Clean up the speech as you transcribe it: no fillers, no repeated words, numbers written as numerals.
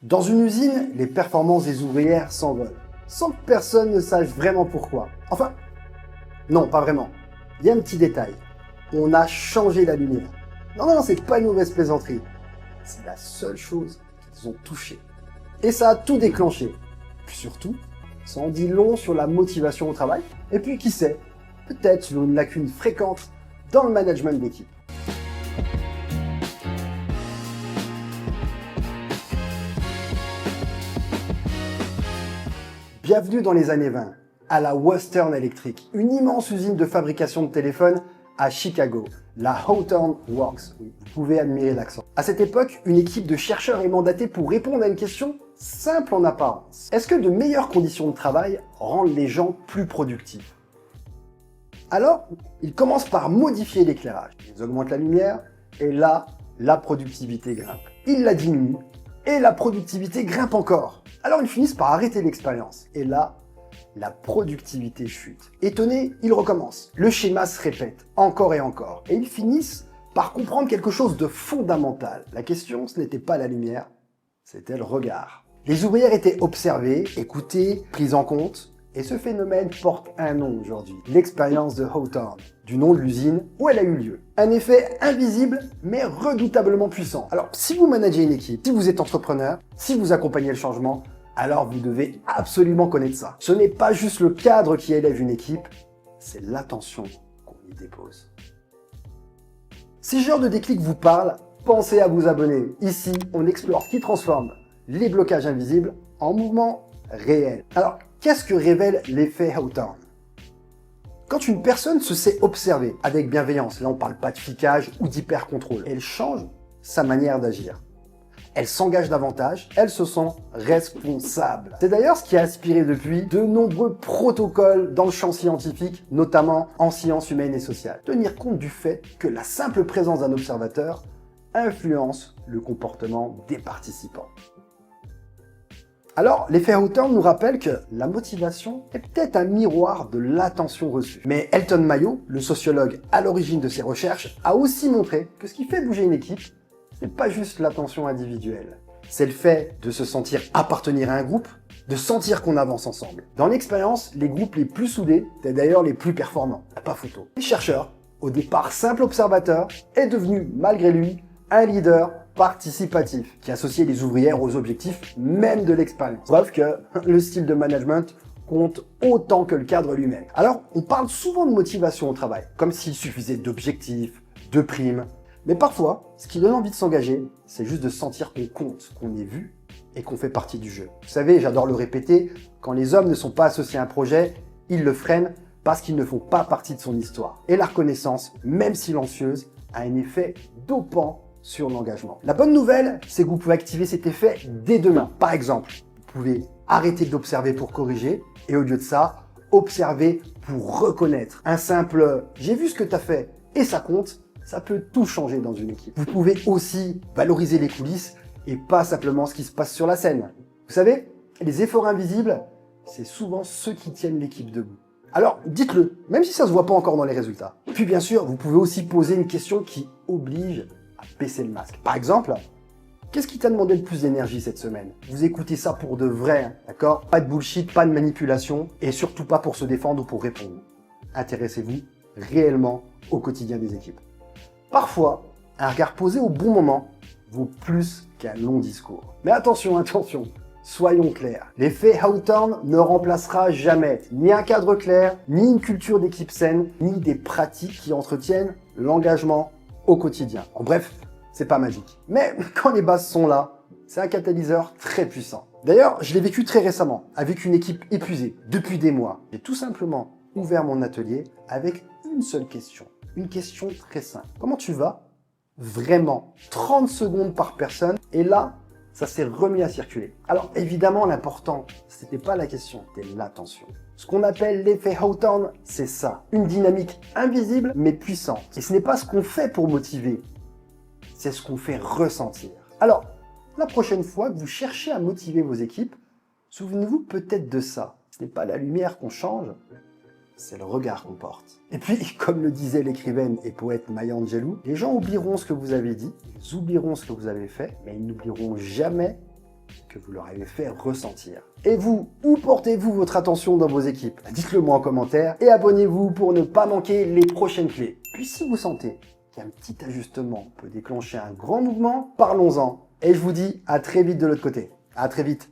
Dans une usine, les performances des ouvrières s'envolent, sans que personne ne sache vraiment pourquoi. Enfin, non, pas vraiment. Il y a un petit détail. On a changé la lumière. Non, c'est pas une mauvaise plaisanterie. C'est la seule chose qu'ils ont touchée. Et ça a tout déclenché. Puis surtout, ça en dit long sur la motivation au travail. Et puis qui sait, peut-être sur une lacune fréquente dans le management d'équipe. Bienvenue dans les années 20, à la Western Electric, une immense usine de fabrication de téléphones à Chicago, la Hawthorne Works. Oui, vous pouvez admirer l'accent. À cette époque, une équipe de chercheurs est mandatée pour répondre à une question simple en apparence. Est-ce que de meilleures conditions de travail rendent les gens plus productifs? Alors, ils commencent par modifier l'éclairage. Ils augmentent la lumière, et là, la productivité grimpe. Ils la diminuent, et la productivité grimpe encore. Alors ils finissent par arrêter l'expérience. Et là, la productivité chute. Étonnés, ils recommencent. Le schéma se répète encore et encore. Et ils finissent par comprendre quelque chose de fondamental. La question, ce n'était pas la lumière, c'était le regard. Les ouvrières étaient observées, écoutées, prises en compte. Et ce phénomène porte un nom aujourd'hui, l'expérience de Hawthorne, du nom de l'usine où elle a eu lieu. Un effet invisible, mais redoutablement puissant. Alors, si vous managez une équipe, si vous êtes entrepreneur, si vous accompagnez le changement, alors vous devez absolument connaître ça. Ce n'est pas juste le cadre qui élève une équipe, c'est l'attention qu'on y dépose. Si ce genre de déclic vous parle, pensez à vous abonner. Ici, on explore ce qui transforme les blocages invisibles en mouvements réels. Alors, qu'est-ce que révèle l'effet Hawthorne? Quand une personne se sait observer avec bienveillance, là on ne parle pas de flicage ou d'hyper-contrôle, elle change sa manière d'agir. Elle s'engage davantage, elle se sent responsable. C'est d'ailleurs ce qui a inspiré depuis de nombreux protocoles dans le champ scientifique, notamment en sciences humaines et sociales. Tenir compte du fait que la simple présence d'un observateur influence le comportement des participants. Alors, l'effet Hawthorne nous rappelle que la motivation est peut-être un miroir de l'attention reçue. Mais Elton Mayo, le sociologue à l'origine de ces recherches, a aussi montré que ce qui fait bouger une équipe, ce n'est pas juste l'attention individuelle. C'est le fait de se sentir appartenir à un groupe, de sentir qu'on avance ensemble. Dans l'expérience, les groupes les plus soudés étaient d'ailleurs les plus performants. Pas photo. Les chercheurs, au départ simple observateur, est devenu, malgré lui, un leader participatif, qui associait les ouvrières aux objectifs même de l'expérience. Preuve que le style de management compte autant que le cadre lui-même. Alors, on parle souvent de motivation au travail, comme s'il suffisait d'objectifs, de primes. Mais parfois, ce qui donne envie de s'engager, c'est juste de sentir qu'on compte, qu'on est vu et qu'on fait partie du jeu. Vous savez, j'adore le répéter, quand les hommes ne sont pas associés à un projet, ils le freinent parce qu'ils ne font pas partie de son histoire. Et la reconnaissance, même silencieuse, a un effet dopant sur l'engagement. La bonne nouvelle, c'est que vous pouvez activer cet effet dès demain. Par exemple, vous pouvez arrêter d'observer pour corriger et au lieu de ça, observer pour reconnaître. Un simple « j'ai vu ce que tu as fait et ça compte », ça peut tout changer dans une équipe. Vous pouvez aussi valoriser les coulisses et pas simplement ce qui se passe sur la scène. Vous savez, les efforts invisibles, c'est souvent ceux qui tiennent l'équipe debout. Alors, dites-le, même si ça ne se voit pas encore dans les résultats. Puis bien sûr, vous pouvez aussi poser une question qui oblige à baisser le masque. Par exemple, qu'est-ce qui t'a demandé le plus d'énergie cette semaine? Vous écoutez ça pour de vrai, hein, d'accord? Pas de bullshit, pas de manipulation, et surtout pas pour se défendre ou pour répondre. Intéressez-vous réellement au quotidien des équipes. Parfois, un regard posé au bon moment vaut plus qu'un long discours. Mais attention, soyons clairs. L'effet Hawthorne ne remplacera jamais ni un cadre clair, ni une culture d'équipe saine, ni des pratiques qui entretiennent l'engagement au quotidien. En bref, c'est pas magique. Mais quand les bases sont là, c'est un catalyseur très puissant. D'ailleurs, je l'ai vécu très récemment, avec une équipe épuisée, depuis des mois. J'ai tout simplement ouvert mon atelier avec une seule question. Une question très simple. Comment tu vas? Vraiment. 30 secondes par personne. Et là, ça s'est remis à circuler. Alors évidemment, l'important, c'était pas la question, c'était l'attention. Ce qu'on appelle l'effet Hawthorne, c'est ça. Une dynamique invisible mais puissante. Et ce n'est pas ce qu'on fait pour motiver, c'est ce qu'on fait ressentir. Alors, la prochaine fois que vous cherchez à motiver vos équipes, souvenez-vous peut-être de ça. Ce n'est pas la lumière qu'on change, c'est le regard qu'on porte. Et puis, comme le disait l'écrivaine et poète Maya Angelou, les gens oublieront ce que vous avez dit, ils oublieront ce que vous avez fait, mais ils n'oublieront jamais que vous leur avez fait ressentir. Et vous, où portez-vous votre attention dans vos équipes? Dites-le moi en commentaire et abonnez-vous pour ne pas manquer les prochaines clés. Puis si vous sentez qu'un petit ajustement peut déclencher un grand mouvement, parlons-en. Et je vous dis à très vite de l'autre côté. À très vite.